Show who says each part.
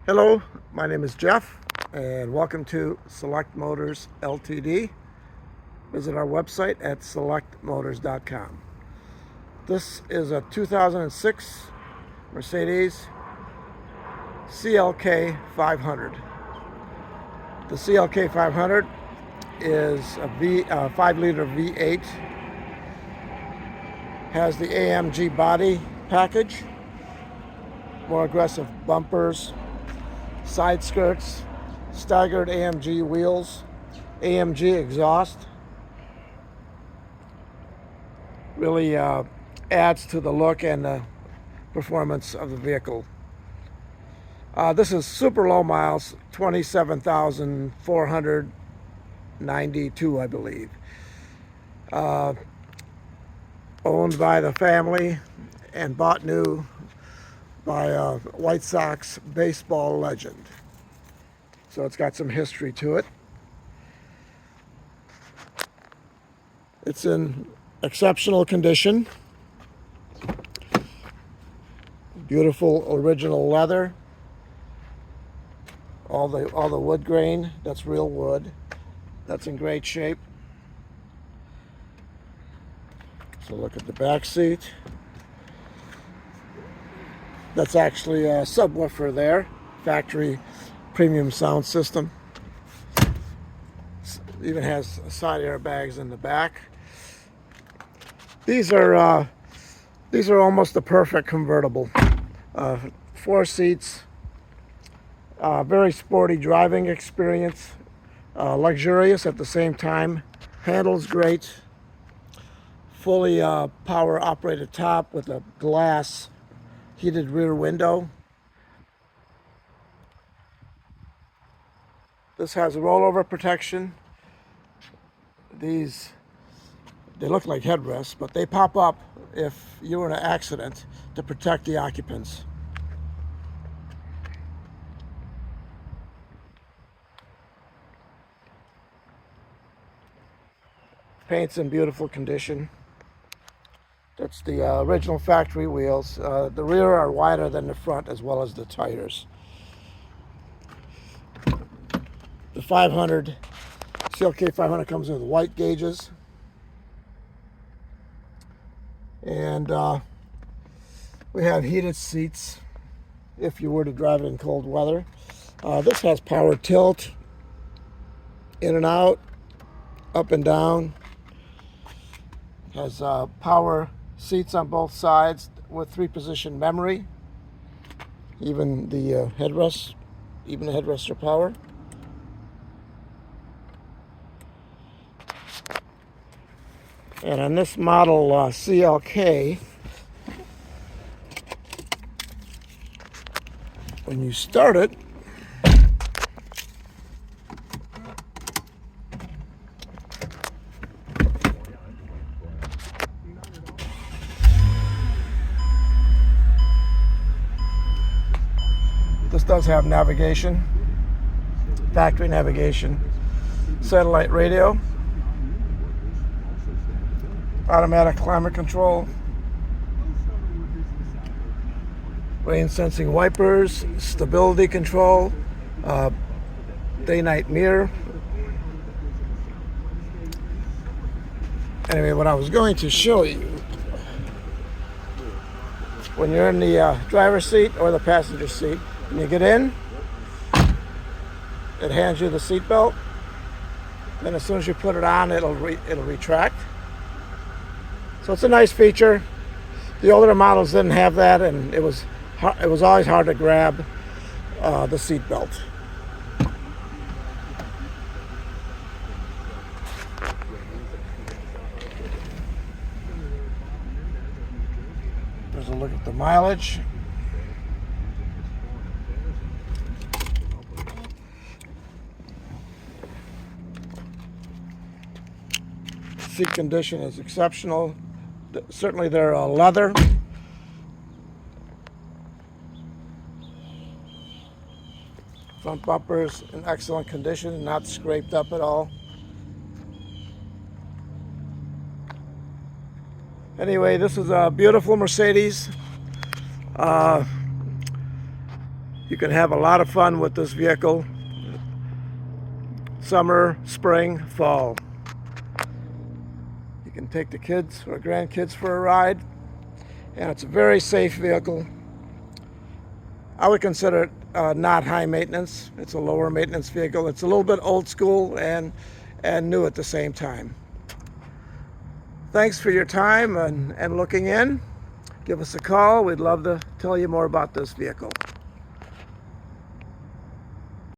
Speaker 1: Hello, my name is Jeff, and welcome to Select Motors Ltd. Visit our website at selectmotors.com. This is a 2006 Mercedes CLK500. The CLK500 is a 5-liter V8, has the AMG body package, more aggressive bumpers, side skirts, staggered AMG wheels, AMG exhaust. Really adds to the look and the performance of the vehicle. This is super low miles, 27,492, I believe. Owned by the family and bought new by a White Sox baseball legend. So it's got some history to it. It's in exceptional condition. Beautiful original leather. All the wood grain, that's real wood. That's in great shape. So look at the back seat. That's actually a subwoofer there, factory premium sound system. Even has side airbags in the back. These are almost the perfect convertible. 4 seats, very sporty driving experience, luxurious at the same time. Handles great. Fully power operated top with a glass heated rear window. This has rollover protection. They look like headrests, but they pop up if you were in an accident to protect the occupants. Paint's in beautiful condition. That's the original factory wheels. The rear are wider than the front, as well as the tires. The CLK 500 comes with white gauges. And we have heated seats if you were to drive it in cold weather. This has power tilt, in and out, up and down. Has power seats on both sides with 3-position memory. Even the headrests are power. And on this model CLK, when you start it, this does have navigation, factory navigation, satellite radio, automatic climate control, rain sensing wipers, stability control, day-night mirror. Anyway, what I was going to show you, when you're in the driver's seat or the passenger seat, when you get in, it hands you the seat belt. Then as soon as you put it on, it'll retract. So it's a nice feature. The older models didn't have that, and it was always hard to grab the seat belt. There's a look at the mileage. Seat condition is exceptional. Certainly they're leather. Front bumpers in excellent condition, not scraped up at all. Anyway, this is a beautiful Mercedes. You can have a lot of fun with this vehicle. Summer, spring, fall. You can take the kids or grandkids for a ride, and it's a very safe vehicle. I would consider it not high maintenance. It's a lower maintenance vehicle. It's a little bit old school and new at the same time. Thanks for your time and looking in. Give us a call. We'd love to tell you more about this vehicle.